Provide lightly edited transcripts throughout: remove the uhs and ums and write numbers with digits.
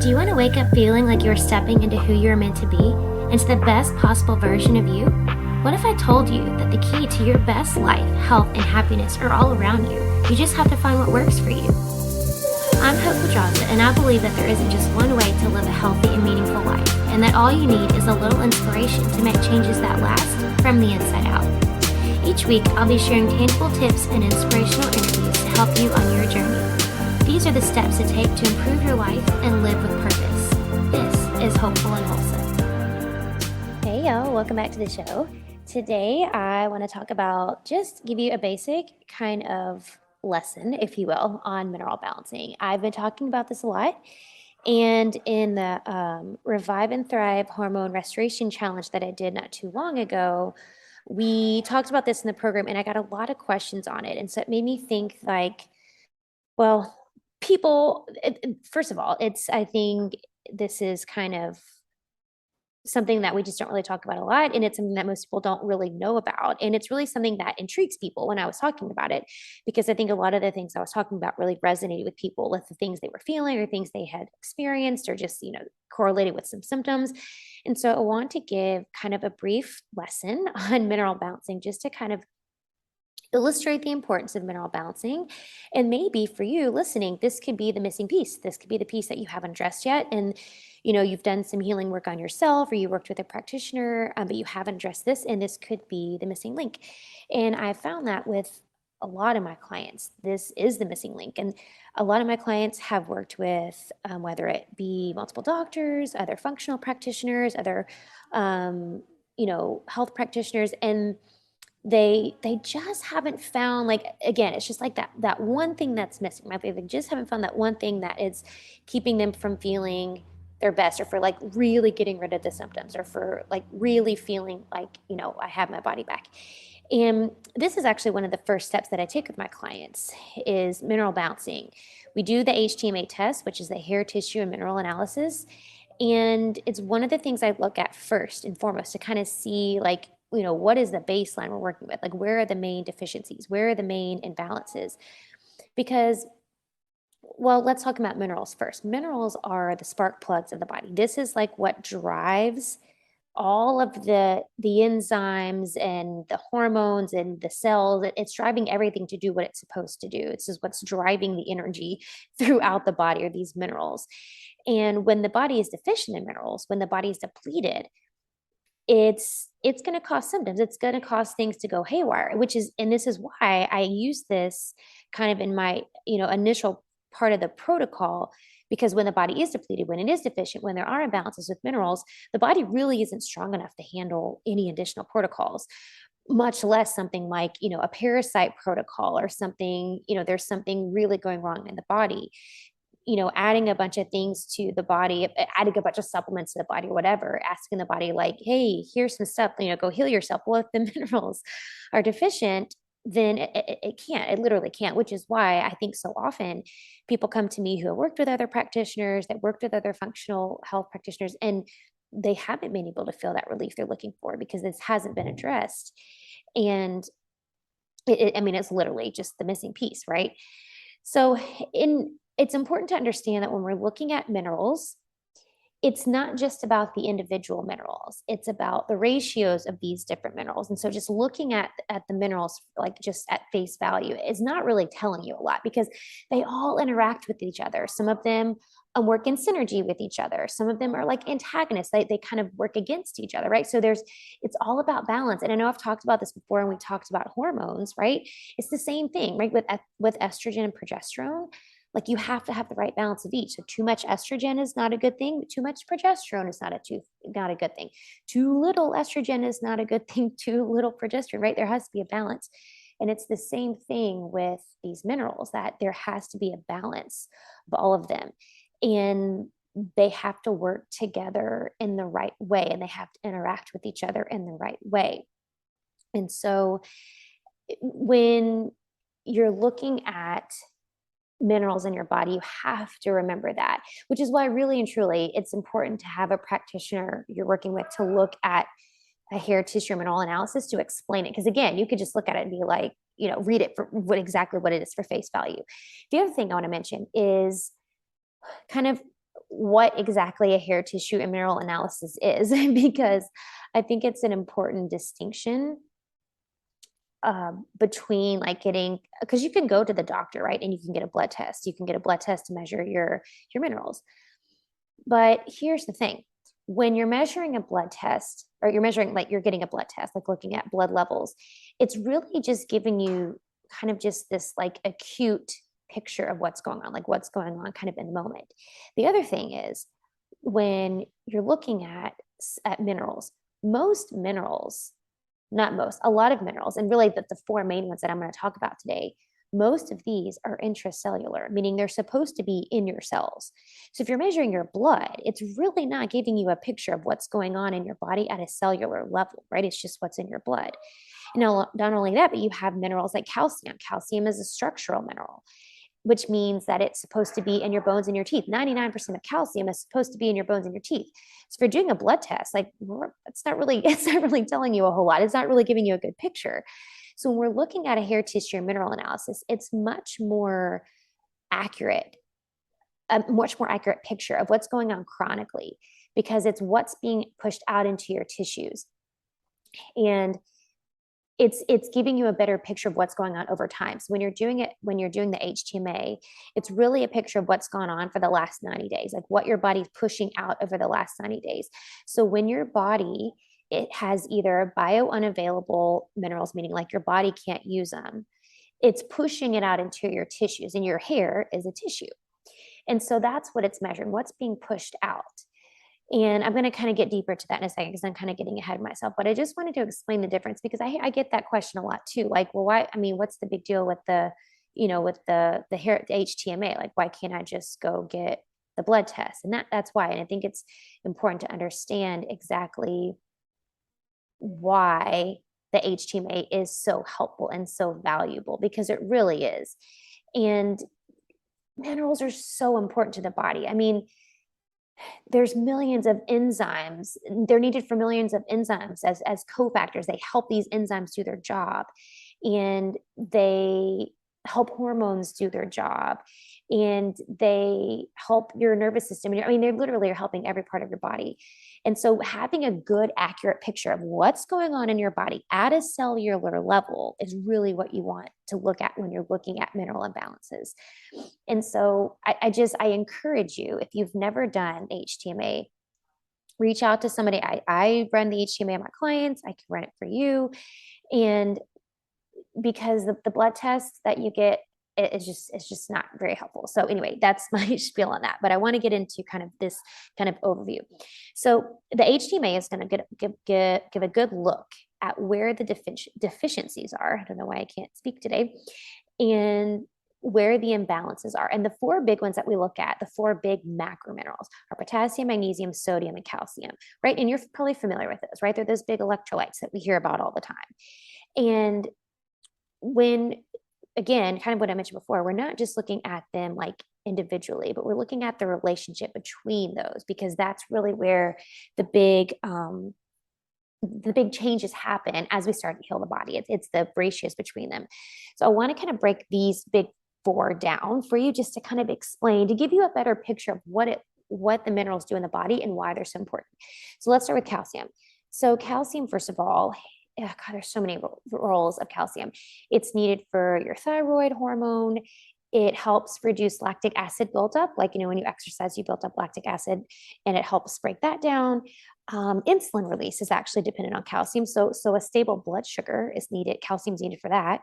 Do you want to wake up feeling like you're stepping into who you're meant to be, into the best possible version of you? What if I told you that the key to your best life, health, and happiness are all around you? You just have to find what works for you. I'm Hope Pedraza, and I believe that there isn't just one way to live a healthy and meaningful life, and that all you need is a little inspiration to make changes that last from the inside out. Each week, I'll be sharing tangible tips and inspirational interviews to help you on your journey. These are the steps to take to improve your life and live with purpose. This is Hopeful and Wholesome. Hey y'all, welcome back to the show. Today I want to talk about, just give you a basic kind of lesson, if you will, on mineral balancing. I've been talking about this a lot, and in the Revive and Thrive Hormone Restoration Challenge that I did not too long ago, we talked about this in the program, and I got a lot of questions on it. And so it made me think like, well, first of all, I think this is kind of something that we just don't really talk about a lot. And it's something that most people don't really know about. And it's really something that intrigues people when I was talking about it, because I think a lot of the things I was talking about really resonated with people, with the things they were feeling or things they had experienced, or just, correlated with some symptoms. And so I want to give kind of a brief lesson on mineral balancing, just to kind of illustrate the importance of mineral balancing. And maybe for you listening, this could be the missing piece. This could be the piece that you haven't addressed yet. And, you've done some healing work on yourself, or you worked with a practitioner, but you haven't addressed this, and this could be the missing link. And I found that with a lot of my clients, this is the missing link. And a lot of my clients have worked with, whether it be multiple doctors, other functional practitioners, other, health practitioners, and they just haven't found, like, again, it's just like that one thing that's missing. Like, they just haven't found that one thing that is keeping them from feeling their best, or for like really getting rid of the symptoms, or for like really feeling like, I have my body back. And this is actually one of the first steps that I take with my clients, is mineral balancing. We do the HTMA test, which is the hair tissue and mineral analysis. And it's one of the things I look at first and foremost, to kind of see, like, what is the baseline we're working with? Like, where are the main deficiencies? Where are the main imbalances? Because, well, let's talk about minerals first. Minerals are the spark plugs of the body. This is like what drives all of the enzymes and the hormones and the cells. It's driving everything to do what it's supposed to do. This is what's driving the energy throughout the body, are these minerals. And when the body is deficient in minerals, when the body is depleted, it's going to cause symptoms. It's going to cause things to go haywire, and this is why I use this kind of in my, initial part of the protocol, because when the body is depleted, when it is deficient, when there are imbalances with minerals, the body really isn't strong enough to handle any additional protocols, much less something like, a parasite protocol, or something, there's something really going wrong in the body. Adding a bunch of things to the body, adding a bunch of supplements to the body, or whatever, asking the body like, hey, here's some stuff, go heal yourself. Well, if the minerals are deficient, then it can't, it literally can't, which is why I think so often people come to me who have worked with other practitioners, that worked with other functional health practitioners, and they haven't been able to feel that relief they're looking for, because this hasn't been addressed. And it's literally just the missing piece, right? So it's important to understand that when we're looking at minerals, it's not just about the individual minerals, it's about the ratios of these different minerals. And so just looking at the minerals, like just at face value, is not really telling you a lot, because they all interact with each other. Some of them work in synergy with each other. Some of them are like antagonists. They kind of work against each other, right? So it's all about balance. And I know I've talked about this before, and we talked about hormones, right? It's the same thing, right? With estrogen and progesterone, like, you have to have the right balance of each. So too much estrogen is not a good thing. Too much progesterone is not a good thing. Too little estrogen is not a good thing. Too little progesterone, right? There has to be a balance. And it's the same thing with these minerals, that there has to be a balance of all of them. And they have to work together in the right way, and they have to interact with each other in the right way. And so when you're looking at minerals in your body, you have to remember that, which is why really and truly it's important to have a practitioner you're working with to look at a hair tissue mineral analysis to explain it. Because again, you could just look at it and be like, read it for exactly what it is for face value. The other thing I want to mention is kind of what exactly a hair tissue and mineral analysis is, because I think it's an important distinction between like getting, because you can go to the doctor, right? And you can get a blood test. You can get a blood test to measure your minerals. But here's the thing. When you're measuring a blood test, or you're measuring, like you're getting a blood test, like looking at blood levels, it's really just giving you kind of just this like acute picture of what's going on, like what's going on kind of in the moment. The other thing is when you're looking at minerals, most minerals, not most, a lot of minerals, and really the four main ones that I'm going to talk about today, most of these are intracellular, meaning they're supposed to be in your cells. So if you're measuring your blood, it's really not giving you a picture of what's going on in your body at a cellular level, right? It's just what's in your blood. And not only that, but you have minerals like calcium. Calcium is a structural mineral, which means that it's supposed to be in your bones and your teeth. 99% of calcium is supposed to be in your bones and your teeth. So if you're doing a blood test, like it's not really telling you a whole lot. It's not really giving you a good picture. So when we're looking at a hair tissue or mineral analysis, it's much more accurate, a much more accurate picture of what's going on chronically, because it's what's being pushed out into your tissues. And it's giving you a better picture of what's going on over time. So when you're doing the HTMA, it's really a picture of what's gone on for the last 90 days, like what your body's pushing out over the last 90 days. So when your body, it has either bio unavailable minerals, meaning like your body can't use them, it's pushing it out into your tissues, and your hair is a tissue. And so that's what it's measuring, what's being pushed out. And I'm going to kind of get deeper to that in a second because I'm kind of getting ahead of myself. But I just wanted to explain the difference, because I get that question a lot too. Like, well, why? I mean, what's the big deal with with the hair, the HTMA? Like, why can't I just go get the blood test? And that's why. And I think it's important to understand exactly why the HTMA is so helpful and so valuable, because it really is. And minerals are so important to the body. I mean, there's millions of enzymes. They're needed for millions of enzymes as cofactors. They help these enzymes do their job, and they help hormones do their job, and they help your nervous system. I mean, they literally are helping every part of your body. And so having a good, accurate picture of what's going on in your body at a cellular level is really what you want to look at when you're looking at mineral imbalances. And so I encourage you, if you've never done HTMA, reach out to somebody. I run the HTMA on my clients. I can run it for you. And because the blood test that you get, it's just not very helpful. So anyway, that's my spiel on that. But I want to get into kind of this kind of overview. So the HTMA is going to give a good look at where the deficiencies are. I don't know why I can't speak today. And where the imbalances are. And the four big ones that we look at, the four big macro minerals, are potassium, magnesium, sodium, and calcium, right? And you're probably familiar with those, right? They're those big electrolytes that we hear about all the time. And when, again, kind of what I mentioned before, we're not just looking at them like individually, but we're looking at the relationship between those, because that's really where the big changes happen as we start to heal the body. It's the ratios between them. So I want to kind of break these big four down for you, just to kind of explain, to give you a better picture of what the minerals do in the body and why they're so important. So let's start with calcium. So calcium, first of all, God, there's so many roles of calcium. It's needed for your thyroid hormone. It helps reduce lactic acid buildup. Like, when you exercise, you build up lactic acid, and it helps break that down. Insulin release is actually dependent on calcium. So a stable blood sugar is needed. Calcium is needed for that.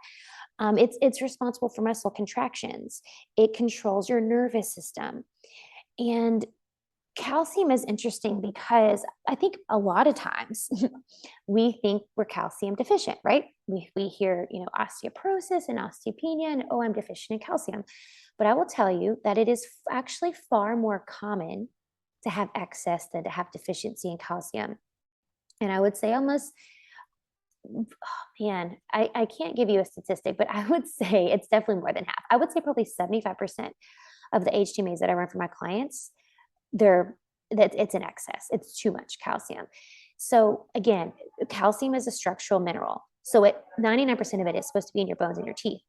It's responsible for muscle contractions. It controls your nervous system. And calcium is interesting because I think a lot of times we think we're calcium deficient, right? We hear, osteoporosis and osteopenia, and I'm deficient in calcium. But I will tell you that it is actually far more common to have excess than to have deficiency in calcium. And I would say almost, I can't give you a statistic, but I would say it's definitely more than half. I would say probably 75% of the HTMAs that I run for my clients, it's in excess. It's too much calcium. So again, calcium is a structural mineral. So 99% of it is supposed to be in your bones and your teeth.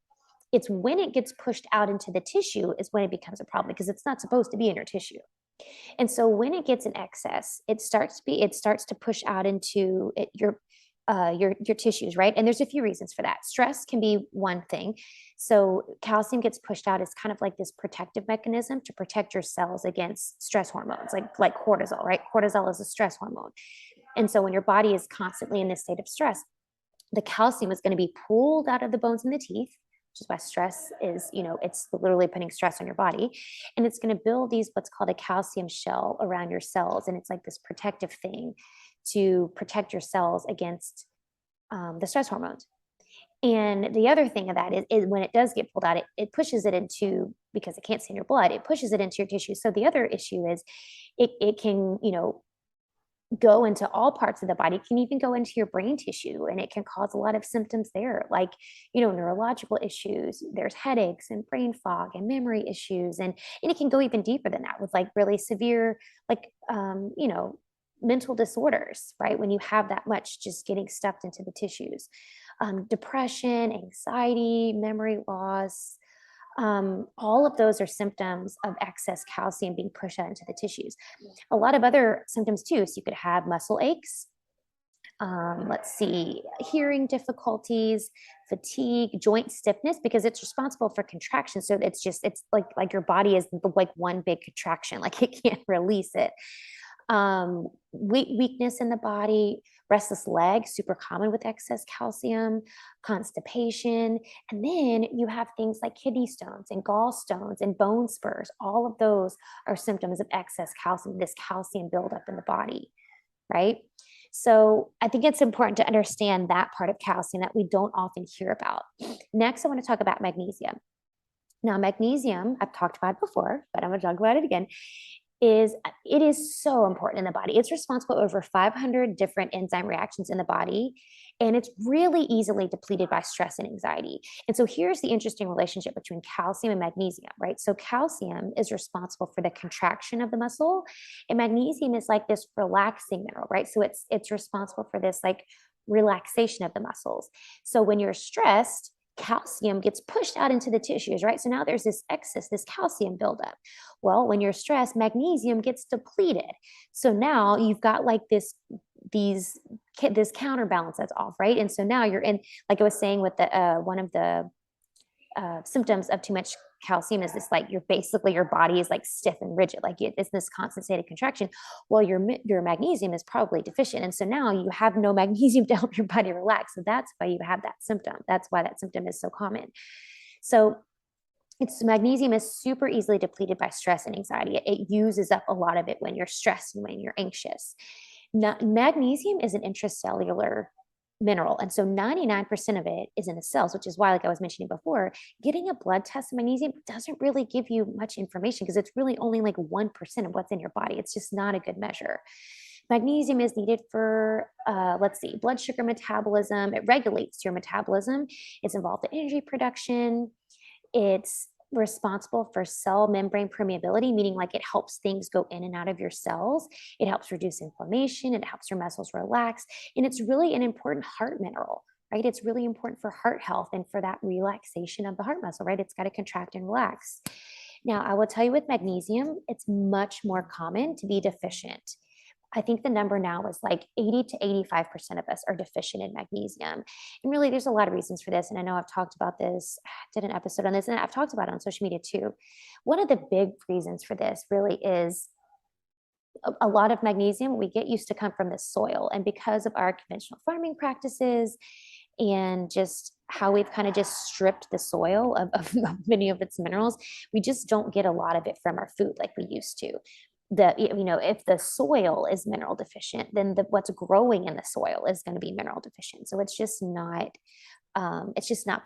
It's when it gets pushed out into the tissue is when it becomes a problem, because it's not supposed to be in your tissue. And so when it gets in excess, it starts to push out into your tissues, right? And there's a few reasons for that. Stress can be one thing. So calcium gets pushed out as kind of like this protective mechanism to protect your cells against stress hormones, like cortisol, right? Cortisol is a stress hormone. And so when your body is constantly in this state of stress, the calcium is going to be pulled out of the bones and the teeth, which is why stress is, it's literally putting stress on your body. And it's going to build these, what's called a calcium shell around your cells. And it's like this protective thing to protect your cells against the stress hormones. And the other thing of that is when it does get pulled out, it pushes it into, because it can't stay in your blood, it pushes it into your tissue. So the other issue is it can, go into all parts of the body. It can even go into your brain tissue, and it can cause a lot of symptoms there, like, neurological issues. There's headaches and brain fog and memory issues. And it can go even deeper than that with like really severe, like, mental disorders, right? When you have that much just getting stuffed into the tissues, depression, anxiety, memory loss, all of those are symptoms of excess calcium being pushed out into the tissues. A lot of other symptoms too. So you could have muscle aches, let's see, hearing difficulties, fatigue, joint stiffness, because it's responsible for contraction. So it's like your body is like one big contraction, like it can't release it. Weakness in the body, restless legs, super common with excess calcium, constipation. And then you have things like kidney stones and gallstones and bone spurs. All of those are symptoms of excess calcium, this calcium buildup in the body, right? So I think it's important to understand that part of calcium that we don't often hear about. Next, I want to talk about magnesium. Now, magnesium, I've talked about it before, but I'm going to talk about it again. It is so important in the body. It's responsible for over 500 different enzyme reactions in the body, and it's really easily depleted by stress and anxiety. And so here's the interesting relationship between calcium and magnesium, right? So calcium is responsible for the contraction of the muscle, and magnesium is like this relaxing mineral, right? So it's responsible for this like relaxation of the muscles. So when you're stressed, calcium gets pushed out into the tissues, right? So now there's this excess, this calcium buildup. Well, when you're stressed, magnesium gets depleted. So now you've got like this counterbalance that's off, right? And so now you're in, like I was saying with the one of the symptoms of too much calcium is this, like, your body is like stiff and rigid, like it's this constant state of contraction. Well, your magnesium is probably deficient, and so now you have no magnesium to help your body relax. So that's why you have that symptom. That's why that symptom is so common. So magnesium is super easily depleted by stress and anxiety. It uses up a lot of it when you're stressed and when you're anxious. Now, magnesium is an intracellular mineral. And so 99% of it is in the cells, which is why, like I was mentioning before, getting a blood test of magnesium doesn't really give you much information because it's really only like 1% of what's in your body. It's just not a good measure. Magnesium is needed for, blood sugar metabolism. It regulates your metabolism. It's involved in energy production. It's responsible for cell membrane permeability, meaning like it helps things go in and out of your cells. It helps reduce inflammation. It helps your muscles relax. And it's really an important heart mineral, right? It's really important for heart health and for that relaxation of the heart muscle, right? It's got to contract and relax. Now, I will tell you with magnesium, it's much more common to be deficient. I think the number now is like 80 to 85% of us are deficient in magnesium. And really, there's a lot of reasons for this. And I know I've talked about this, did an episode on this, and I've talked about it on social media too. One of the big reasons for this really is a lot of magnesium we get used to come from the soil. And because of our conventional farming practices and just how we've kind of just stripped the soil of many of its minerals, we just don't get a lot of it from our food like we used to. If the soil is mineral deficient, then what's growing in the soil is going to be mineral deficient. So it's just not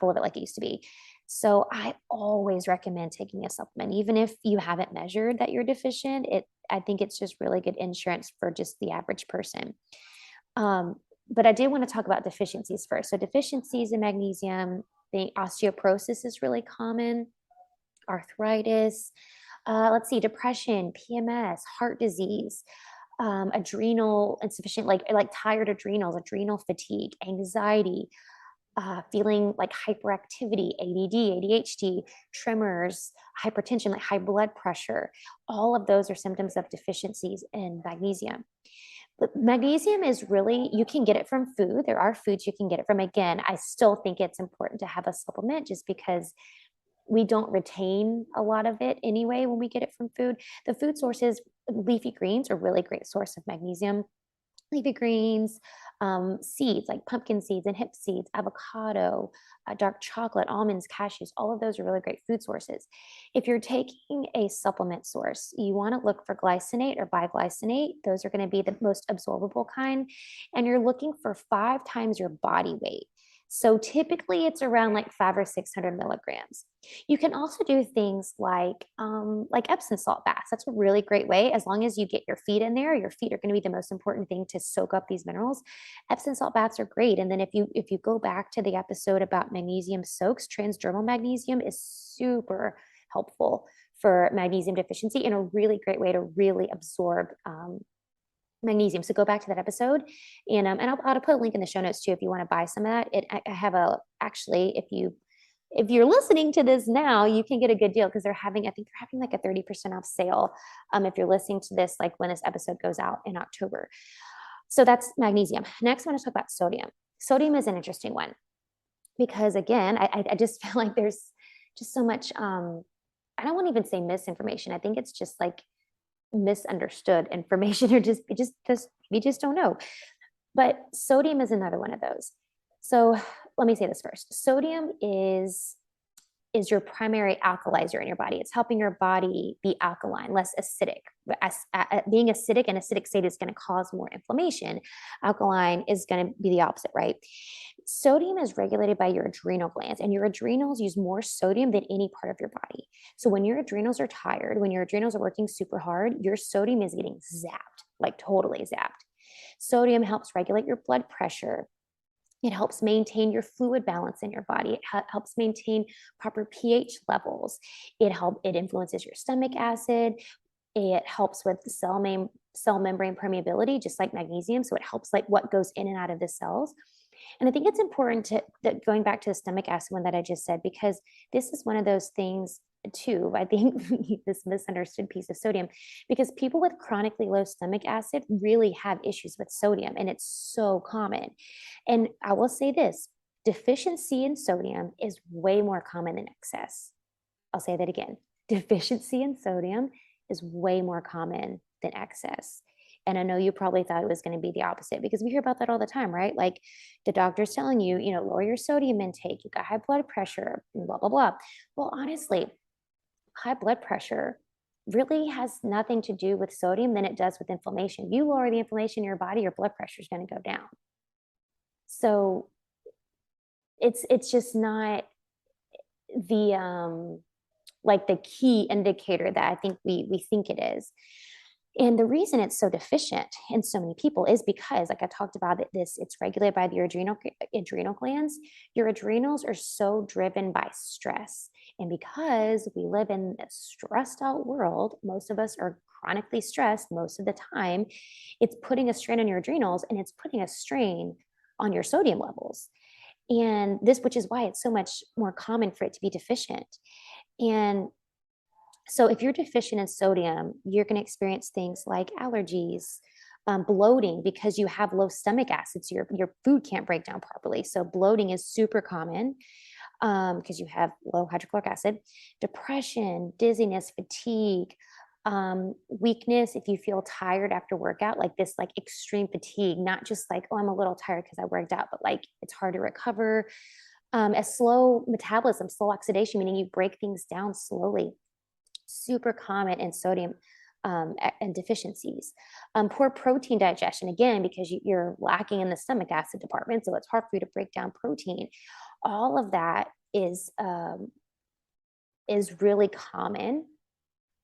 full of it like it used to be. So I always recommend taking a supplement, even if you haven't measured that you're deficient. I think it's just really good insurance for just the average person. But I did want to talk about deficiencies first. So deficiencies in magnesium, the osteoporosis is really common, arthritis, depression, PMS, heart disease, adrenal insufficient, like tired adrenals, adrenal fatigue, anxiety, feeling like hyperactivity, ADD, ADHD, tremors, hypertension, like high blood pressure. All of those are symptoms of deficiencies in magnesium. But magnesium is really, you can get it from food. There are foods you can get it from. Again, I still think it's important to have a supplement just because we don't retain a lot of it anyway when we get it from food. The food sources, leafy greens are really great source of magnesium. Leafy greens, seeds like pumpkin seeds and hemp seeds, avocado, dark chocolate, almonds, cashews, all of those are really great food sources. If you're taking a supplement source, you want to look for glycinate or biglycinate. Those are going to be the most absorbable kind. And you're looking for 5 times your body weight. So typically it's around like 5 or 600 milligrams. You can also do things like Epsom salt baths. That's a really great way. As long as you get your feet in there, your feet are going to be the most important thing to soak up these minerals. Epsom salt baths are great. And then if you go back to the episode about magnesium soaks, transdermal magnesium is super helpful for magnesium deficiency and a really great way to really absorb magnesium. So go back to that episode, and I'll put a link in the show notes too if you want to buy some of that. I have actually, if you're listening to this now, you can get a good deal because I think they're having like a 30% off sale. If you're listening to this, like when this episode goes out in October. So that's magnesium. Next, I want to talk about sodium. Sodium is an interesting one because again, I just feel like there's just so much, I don't want to even say misinformation. I think it's just like misunderstood information or we just don't know. But sodium is another one of those. So let me say this first. Sodium is your primary alkalizer in your body. It's helping your body be alkaline, less acidic. Being acidic, and acidic state is going to cause more inflammation. Alkaline is going to be the opposite, right? Sodium is regulated by your adrenal glands, and your adrenals use more sodium than any part of your body. So when your adrenals are tired, when your adrenals are working super hard, your sodium is getting zapped, like totally zapped. Sodium helps regulate your blood pressure. It helps maintain your fluid balance in your body. It helps maintain proper pH levels. It influences your stomach acid. It helps with cell membrane permeability, just like magnesium. So it helps like what goes in and out of the cells. And I think it's important that going back to the stomach acid one that I just said, because this is one of those things too, I think this misunderstood piece of sodium, because people with chronically low stomach acid really have issues with sodium, and it's so common. And I will say this, deficiency in sodium is way more common than excess. I'll say that again. Deficiency in sodium is way more common than excess. And I know you probably thought it was going to be the opposite because we hear about that all the time, right? Like the doctor's telling you, lower your sodium intake, you got high blood pressure, blah, blah, blah. Well, honestly, high blood pressure really has nothing to do with sodium than it does with inflammation. You lower the inflammation in your body, your blood pressure is going to go down. So it's just not the like the key indicator that I think we think it is. And the reason it's so deficient in so many people is because, like I talked about, it's regulated by the adrenal glands. Your adrenals are so driven by stress. And because we live in a stressed out world, most of us are chronically stressed most of the time, it's putting a strain on your adrenals and it's putting a strain on your sodium levels. And which is why it's so much more common for it to be deficient. And so if you're deficient in sodium, you're going to experience things like allergies, bloating, because you have low stomach acid, so your food can't break down properly. So bloating is super common because you have low hydrochloric acid, depression, dizziness, fatigue, weakness. If you feel tired after workout, like this, like extreme fatigue, not just like, oh, I'm a little tired because I worked out, but like it's hard to recover. A slow metabolism, slow oxidation, meaning you break things down slowly. Super common in sodium and deficiencies. Poor protein digestion, again, because you're lacking in the stomach acid department, so it's hard for you to break down protein. All of that is really common,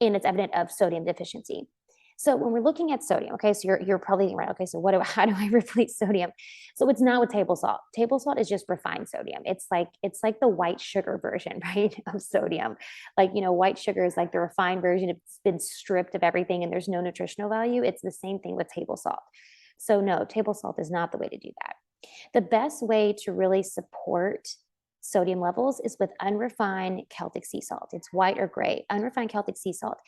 and it's evident of sodium deficiency. So when we're looking at sodium, okay, so you're probably thinking, right, okay, so how do I replace sodium? So it's not with table salt. Table salt is just refined sodium. It's like the white sugar version, right, of sodium. Like, white sugar is like the refined version. It's been stripped of everything and there's no nutritional value. It's the same thing with table salt. So no, table salt is not the way to do that. The best way to really support sodium levels is with unrefined Celtic sea salt. It's white or gray, unrefined Celtic sea salt.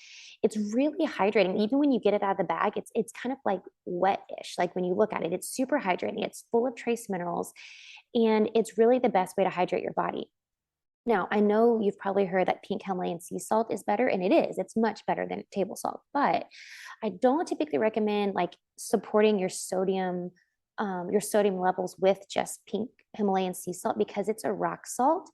It's really hydrating. Even when you get it out of the bag, it's kind of like wet-ish. Like when you look at it, it's super hydrating. It's full of trace minerals, and it's really the best way to hydrate your body. Now, I know you've probably heard that pink Himalayan sea salt is better, and it is. It's much better than table salt, but I don't typically recommend like supporting your sodium levels with just pink Himalayan sea salt because it's a rock salt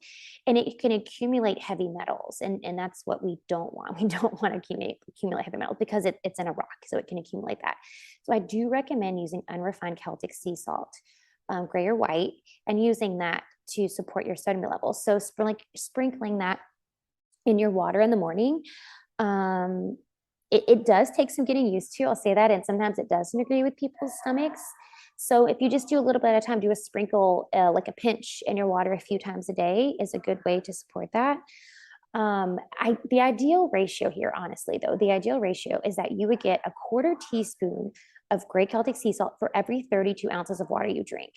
and it can accumulate heavy metals. And that's what we don't want. We don't want to accumulate heavy metals because it's in a rock, so it can accumulate that. So I do recommend using unrefined Celtic sea salt, gray or white, and using that to support your sodium levels. So sprinkling that in your water in the morning. It does take some getting used to. I'll say that. And sometimes it doesn't agree with people's stomachs. So if you just do a little bit at a time, do a sprinkle, like a pinch in your water a few times a day is a good way to support that. The ideal ratio here, honestly, though, the ideal ratio is that you would get a quarter teaspoon of gray Celtic sea salt for every 32 ounces of water you drink.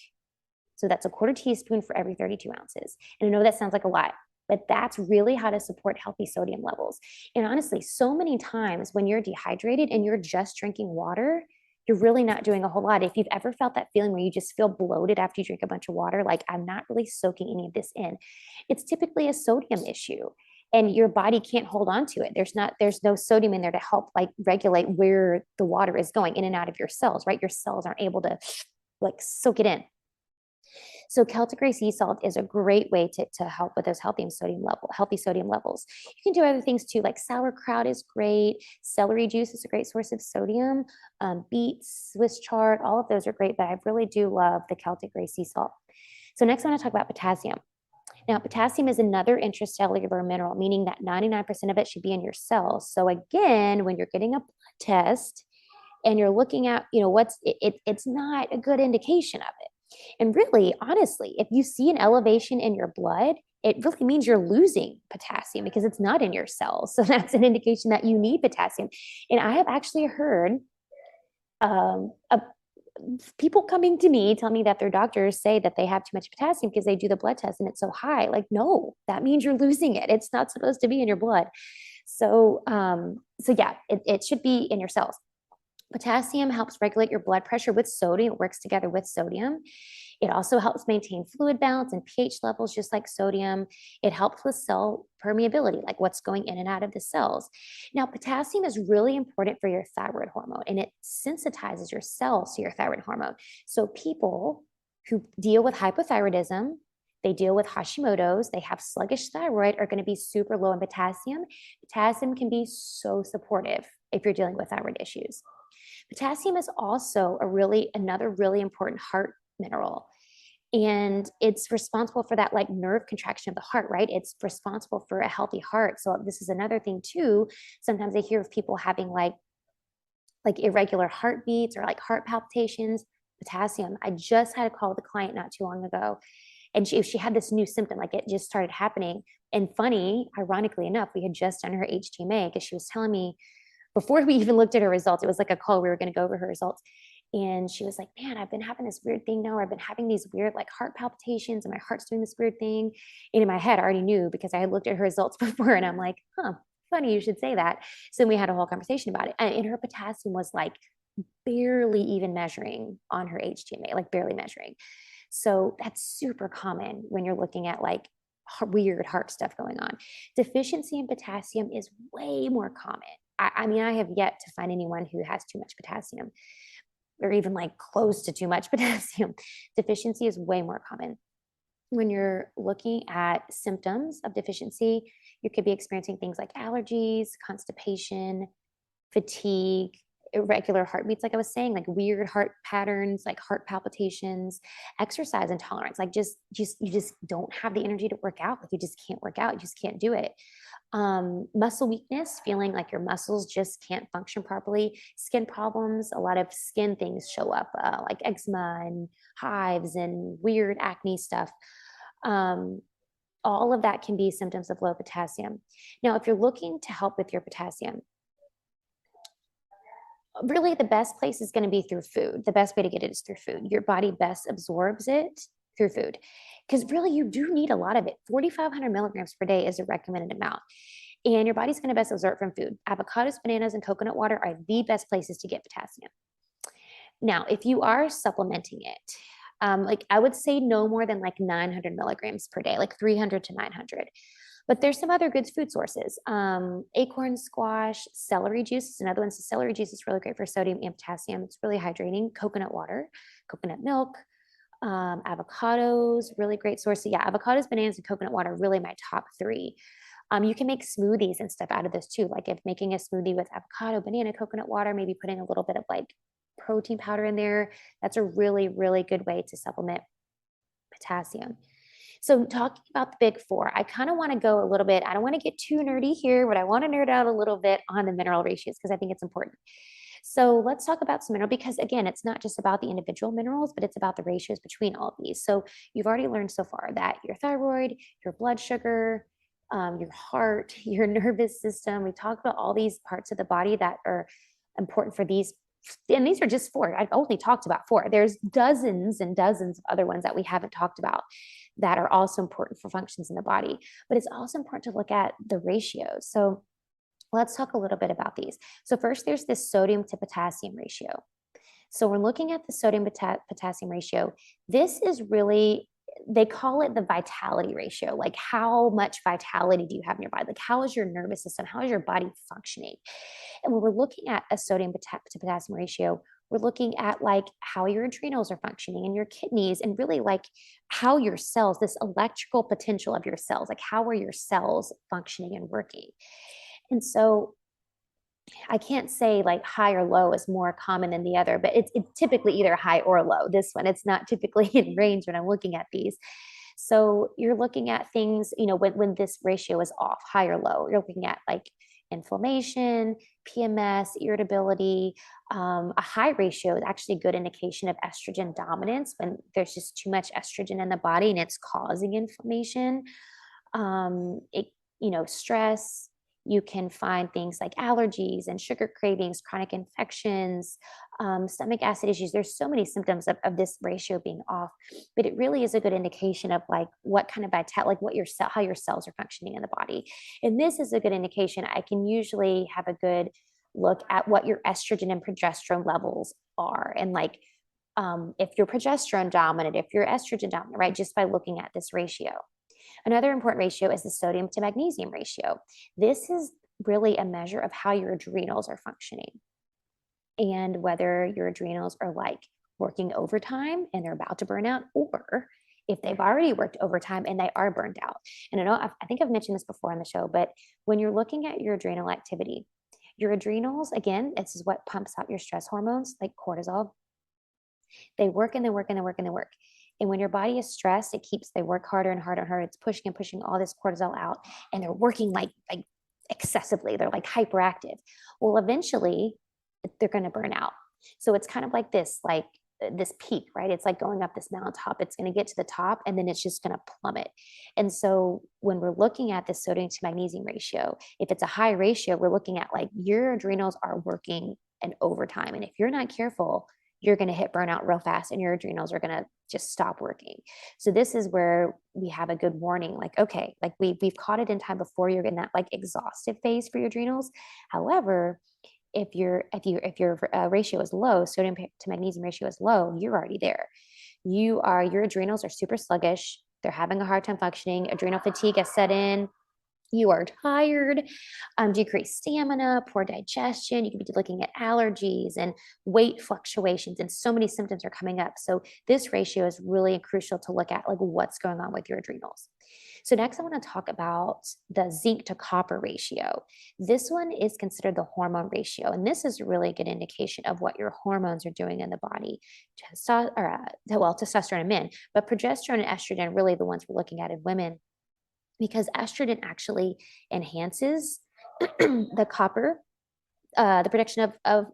So that's a quarter teaspoon for every 32 ounces. And I know that sounds like a lot, but that's really how to support healthy sodium levels. And honestly, so many times when you're dehydrated and you're just drinking water, you're really not doing a whole lot. If you've ever felt that feeling where you just feel bloated after you drink a bunch of water, like I'm not really soaking any of this in, it's typically a sodium issue. And your body can't hold on to it. There's no sodium in there to help like regulate where the water is going in and out of your cells, right? Your cells aren't able to like soak it in. So Celtic gray sea salt is a great way to help with those healthy sodium levels. You can do other things too, like sauerkraut is great. Celery juice is a great source of sodium. Beets, Swiss chard, all of those are great, but I really do love the Celtic gray sea salt. So next I want to talk about potassium. Now, potassium is another intracellular mineral, meaning that 99% of it should be in your cells. So again, when you're getting a blood test and you're looking at, it's not a good indication of it. And really, honestly, if you see an elevation in your blood, it really means you're losing potassium because it's not in your cells. So that's an indication that you need potassium. And I have actually heard people coming to me tell me that their doctors say that they have too much potassium because they do the blood test and it's so high. Like, no, that means you're losing it. It's not supposed to be in your blood. So, yeah, it should be in your cells. Potassium helps regulate your blood pressure with sodium. It works together with sodium. It also helps maintain fluid balance and pH levels, just like sodium. It helps with cell permeability, like what's going in and out of the cells. Now, potassium is really important for your thyroid hormone, and it sensitizes your cells to your thyroid hormone. So people who deal with hypothyroidism, they deal with Hashimoto's, they have sluggish thyroid, are going to be super low in potassium. Potassium can be so supportive if you're dealing with thyroid issues. Potassium is also another really important heart mineral. And it's responsible for that like nerve contraction of the heart, right? It's responsible for a healthy heart. So this is another thing too. Sometimes I hear of people having like irregular heartbeats or like heart palpitations. Potassium. I just had a call with a client not too long ago, and she had this new symptom, like it just started happening. And funny, ironically enough, we had just done her HTMA because she was telling me before we even looked at her results, it was like a call, we were going to go over her results. And she was like, man, I've been having this weird thing now. I've been having these weird like heart palpitations and my heart's doing this weird thing. And in my head, I already knew because I had looked at her results before and I'm like, funny, you should say that. So then we had a whole conversation about it. And her potassium was like barely even measuring on her HTMA, like barely measuring. So that's super common when you're looking at like weird heart stuff going on. Deficiency in potassium is way more common. I mean, I have yet to find anyone who has too much potassium or even like close to too much potassium. Deficiency is way more common. When you're looking at symptoms of deficiency, you could be experiencing things like allergies, constipation, fatigue, irregular heartbeats, like I was saying, like weird heart patterns, like heart palpitations, exercise intolerance, like you just don't have the energy to work out. Like you just can't work out. You just can't do it. Muscle weakness, feeling like your muscles just can't function properly. Skin problems, a lot of skin things show up, like eczema and hives and weird acne stuff. All of that can be symptoms of low potassium. Now, if you're looking to help with your potassium, Really, the best place is going to be through food. The best way to get it is through food. Your body best absorbs it through food because really you do need a lot of it. 4,500 milligrams per day is a recommended amount. And your body's going to best absorb from food. Avocados, bananas, and coconut water are the best places to get potassium. Now, if you are supplementing it, like I would say no more than like 900 milligrams per day, like 300 to 900. But there's some other good food sources. Acorn squash, celery juice is another one. So celery juice is really great for sodium and potassium. It's really hydrating. Coconut water, coconut milk, avocados, really great source. So yeah, avocados, bananas, and coconut water are really my top three. You can make smoothies and stuff out of this too. Like if making a smoothie with avocado, banana, coconut water, maybe putting a little bit of like protein powder in there. That's a really, really good way to supplement potassium. So talking about the big four, I kind of want to go a little bit, I don't want to get too nerdy here, but I want to nerd out a little bit on the mineral ratios because I think it's important. So let's talk about some mineral because again, it's not just about the individual minerals, but it's about the ratios between all of these. So you've already learned so far that your thyroid, your blood sugar, your heart, your nervous system, we talked about all these parts of the body that are important for these. And these are just four. I've only talked about four. There's dozens and dozens of other ones that we haven't talked about that are also important for functions in the body. But it's also important to look at the ratios. So let's talk a little bit about these. So first, there's this sodium to potassium ratio. So we're looking at the sodium potassium ratio. This is really, they call it the vitality ratio. Like how much vitality do you have in your body? Like how is your nervous system? How is your body functioning? And when we're looking at a sodium to potassium ratio, we're looking at like how your adrenals are functioning and your kidneys and really like how your cells, this electrical potential of your cells, like how are your cells functioning and working. And so I can't say like high or low is more common than the other, but it's typically either high or low. This one, it's not typically in range when I'm looking at these. So you're looking at things, you know, when this ratio is off, high or low, you're looking at like inflammation, PMS, irritability. A high ratio is actually a good indication of estrogen dominance when there's just too much estrogen in the body and it's causing inflammation. It, you know, stress. You can find things like allergies and sugar cravings, chronic infections, stomach acid issues. There's so many symptoms of this ratio being off, but it really is a good indication of like what kind of like what your cell, how your cells are functioning in the body. And this is a good indication. I can usually have a good look at what your estrogen and progesterone levels are, and like if you're progesterone dominant, if you're estrogen dominant, right? Just by looking at this ratio. Another important ratio is the sodium to magnesium ratio. This is really a measure of how your adrenals are functioning and whether your adrenals are like working overtime and they're about to burn out, or if they've already worked overtime and they are burned out. And I think I've mentioned this before on the show, but when you're looking at your adrenal activity, your adrenals, again, this is what pumps out your stress hormones like cortisol. They work and they work and they work and they work. And when your body is stressed, they work harder and harder and harder. It's pushing and pushing all this cortisol out, and they're working like excessively. They're like hyperactive. Well, eventually they're going to burn out. So it's kind of like this peak, right? It's like going up this mountaintop. It's going to get to the top and then it's just going to plummet. And so when we're looking at the sodium to magnesium ratio, if it's a high ratio, we're looking at like your adrenals are working an overtime. And if you're not careful, you're going to hit burnout real fast and your adrenals are going to just stop working. So this is where we have a good warning, like, okay, like we've caught it in time before you're in that like exhaustive phase for your adrenals. However, if your ratio is low, sodium to magnesium ratio is low, you're already there. Your adrenals are super sluggish. They're having a hard time functioning. Adrenal fatigue has set in. You are tired, decreased stamina, poor digestion. You could be looking at allergies and weight fluctuations, and so many symptoms are coming up. So this ratio is really crucial to look at, like what's going on with your adrenals. So next I want to talk about the zinc to copper ratio. This one is considered the hormone ratio, and this is a really good indication of what your hormones are doing in the body. Testosterone in men, but progesterone and estrogen, really the ones we're looking at in women, because estrogen actually enhances the copper the production of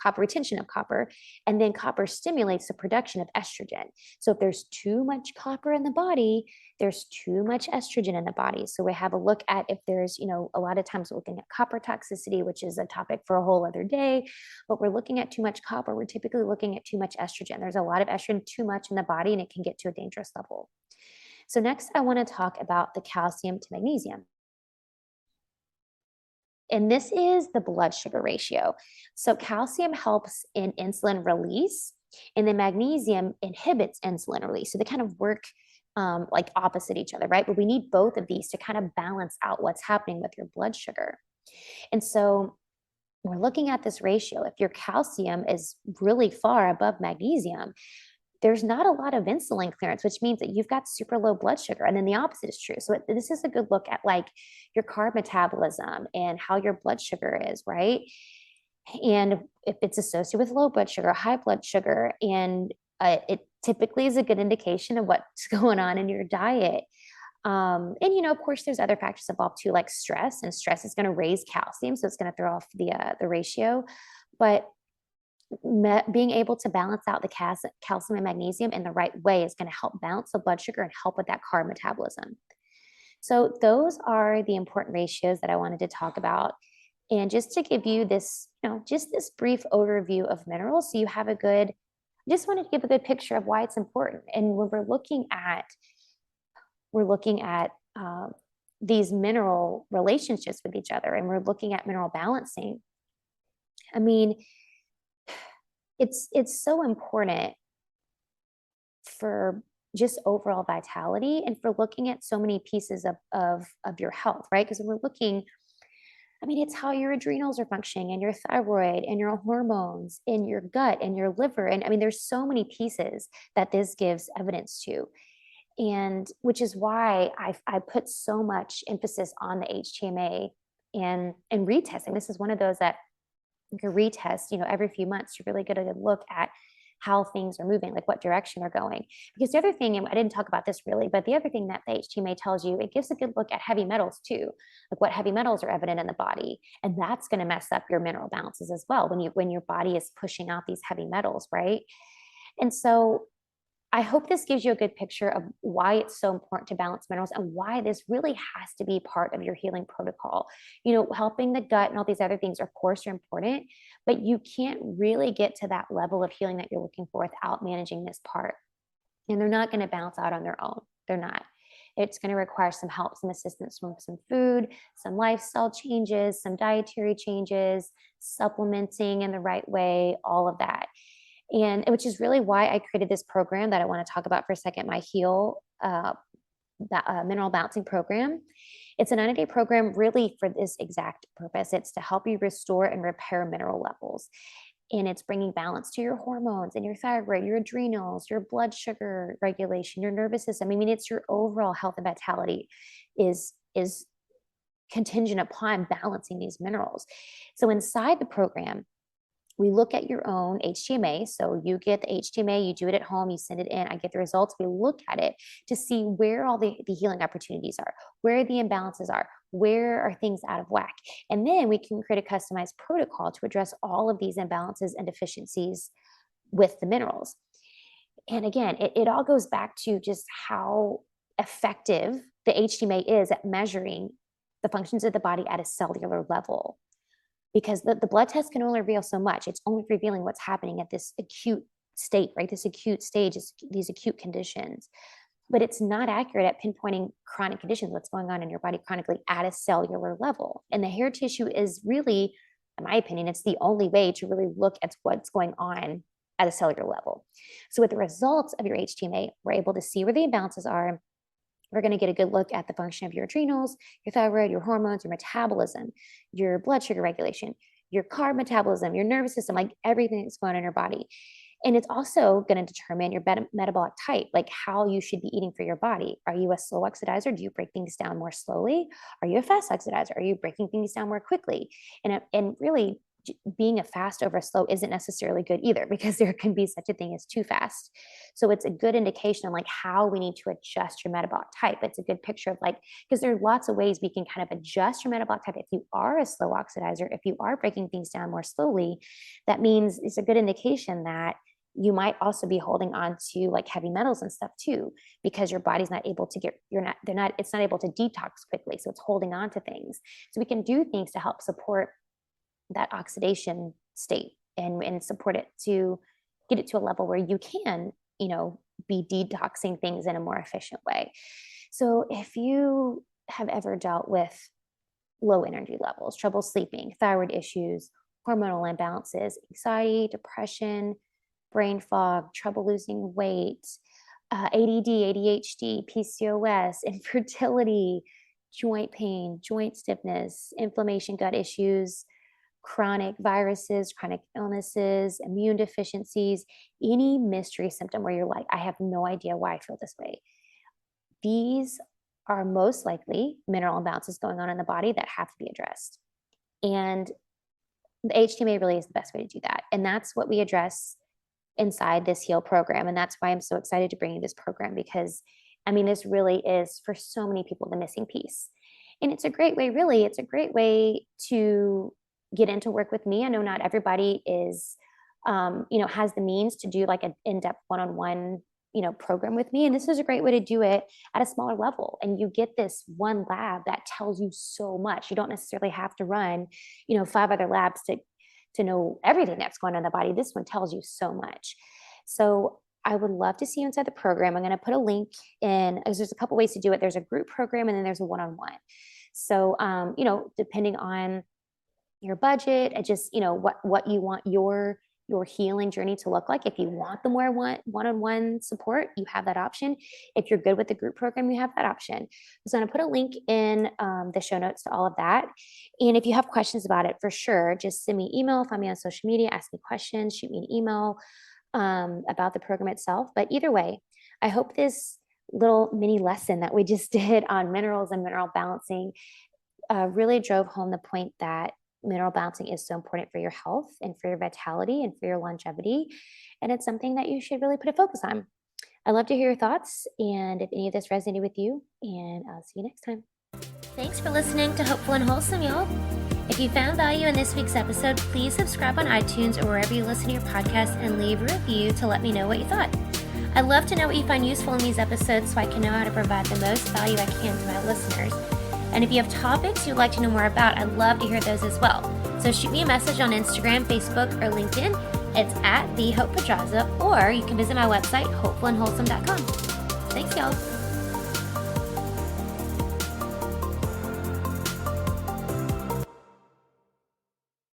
copper, retention of copper, and then copper stimulates the production of estrogen. So if there's too much copper in the body, there's too much estrogen in the body. So we have a look at if there's, a lot of times we're looking at copper toxicity, which is a topic for a whole other day. But we're looking at too much copper. We're typically looking at too much estrogen. There's a lot of estrogen too much in the body, and it can get to a dangerous level. So next, I want to talk about the calcium to magnesium. And this is the blood sugar ratio. So calcium helps in insulin release, and then magnesium inhibits insulin release. So they kind of work like opposite each other, right? But we need both of these to kind of balance out what's happening with your blood sugar. And so we're looking at this ratio. If your calcium is really far above magnesium, there's not a lot of insulin clearance, which means that you've got super low blood sugar. And then the opposite is true. So this is a good look at like your carb metabolism and how your blood sugar is, right? And if it's associated with low blood sugar, high blood sugar, and it typically is a good indication of what's going on in your diet. And of course, there's other factors involved too, like stress, and stress is going to raise calcium, so it's going to throw off the ratio. But being able to balance out the calcium and magnesium in the right way is going to help balance the blood sugar and help with that carb metabolism. So those are the important ratios that I wanted to talk about. And just to give you this, just this brief overview of minerals, so you have just wanted to give a good picture of why it's important. And when we're looking at these mineral relationships with each other, and we're looking at mineral balancing, I mean, it's so important for just overall vitality and for looking at so many pieces of your health, right? Because when we're looking, it's how your adrenals are functioning, and your thyroid, and your hormones, and your gut, and your liver. And there's so many pieces that this gives evidence to. And which is why I put so much emphasis on the HTMA and retesting. This is one of those that you can retest, every few months to really get a good look at how things are moving, like what direction they're going. Because the other thing, and I didn't talk about this really, but the other thing that the HTMA tells you, it gives a good look at heavy metals too, like what heavy metals are evident in the body. And that's going to mess up your mineral balances as well when your body is pushing out these heavy metals, right? And so I hope this gives you a good picture of why it's so important to balance minerals and why this really has to be part of your healing protocol. Helping the gut and all these other things, of course, are important, but you can't really get to that level of healing that you're looking for without managing this part. And they're not going to balance out on their own. They're not. It's going to require some help, some assistance from some food, some lifestyle changes, some dietary changes, supplementing in the right way, all of that. And which is really why I created this program that I want to talk about for a second, my Heal Mineral Balancing Program. It's a 90-day program really for this exact purpose. It's to help you restore and repair mineral levels. And it's bringing balance to your hormones and your thyroid, your adrenals, your blood sugar regulation, your nervous system. It's your overall health and vitality is contingent upon balancing these minerals. So inside the program, we look at your own HTMA. So you get the HTMA, you do it at home, you send it in, I get the results. We look at it to see where all the healing opportunities are, where the imbalances are, where are things out of whack. And then we can create a customized protocol to address all of these imbalances and deficiencies with the minerals. And again, it all goes back to just how effective the HTMA is at measuring the functions of the body at a cellular level. Because the blood test can only reveal so much. It's only revealing what's happening at this acute state, right? This acute stage, these acute conditions. But it's not accurate at pinpointing chronic conditions, what's going on in your body chronically at a cellular level. And the hair tissue is really, in my opinion, it's the only way to really look at what's going on at a cellular level. So with the results of your HTMA, we're able to see where the imbalances are. We're going to get a good look at the function of your adrenals, your thyroid, your hormones, your metabolism, your blood sugar regulation, your carb metabolism, your nervous system, like everything that's going on in your body. And it's also going to determine your metabolic type, like how you should be eating for your body. Are you a slow oxidizer? Do you break things down more slowly? Are you a fast oxidizer? Are you breaking things down more quickly? And really, being a fast over a slow isn't necessarily good either, because there can be such a thing as too fast. So it's a good indication of like how we need to adjust your metabolic type. It's a good picture of like, because there are lots of ways we can kind of adjust your metabolic type. If you are a slow oxidizer, if you are breaking things down more slowly, that means it's a good indication that you might also be holding on to like heavy metals and stuff too, because your body's not able to it's not able to detox quickly. So it's holding on to things. So we can do things to help support that oxidation state and support it to get it to a level where you can, be detoxing things in a more efficient way. So if you have ever dealt with low energy levels, trouble sleeping, thyroid issues, hormonal imbalances, anxiety, depression, brain fog, trouble losing weight, ADD, ADHD, PCOS, infertility, joint pain, joint stiffness, inflammation, gut issues, chronic viruses, chronic illnesses, immune deficiencies, any mystery symptom where you're like, I have no idea why I feel this way. These are most likely mineral imbalances going on in the body that have to be addressed. And the HTMA really is the best way to do that. And that's what we address inside this HEAL program. And that's why I'm so excited to bring you this program, because this really is for so many people the missing piece. And it's a great way to get into work with me. I know not everybody is, has the means to do like an in-depth one-on-one, program with me. And this is a great way to do it at a smaller level. And you get this one lab that tells you so much. You don't necessarily have to run, 5 other labs to know everything that's going on in the body. This one tells you so much. So I would love to see you inside the program. I'm going to put a link in, because there's a couple ways to do it. There's a group program and then there's a one-on-one. So, depending on your budget and just, what you want your healing journey to look like. If you want the more one-on-one support, you have that option. If you're good with the group program, you have that option. So I'm going to put a link in the show notes to all of that. And if you have questions about it, for sure, just send me an email, find me on social media, ask me questions, shoot me an email about the program itself. But either way, I hope this little mini lesson that we just did on minerals and mineral balancing really drove home the point that mineral balancing is so important for your health and for your vitality and for your longevity. And it's something that you should really put a focus on. I'd love to hear your thoughts and if any of this resonated with you, and I'll see you next time. Thanks for listening to Hopeful and Wholesome, y'all. If you found value in this week's episode, please subscribe on iTunes or wherever you listen to your podcast and leave a review to let me know what you thought. I'd love to know what you find useful in these episodes so I can know how to provide the most value I can to my listeners. And if you have topics you'd like to know more about, I'd love to hear those as well. So shoot me a message on Instagram, Facebook, or LinkedIn. It's @TheHopePedraza, or you can visit my website, hopefulandwholesome.com. Thanks, y'all.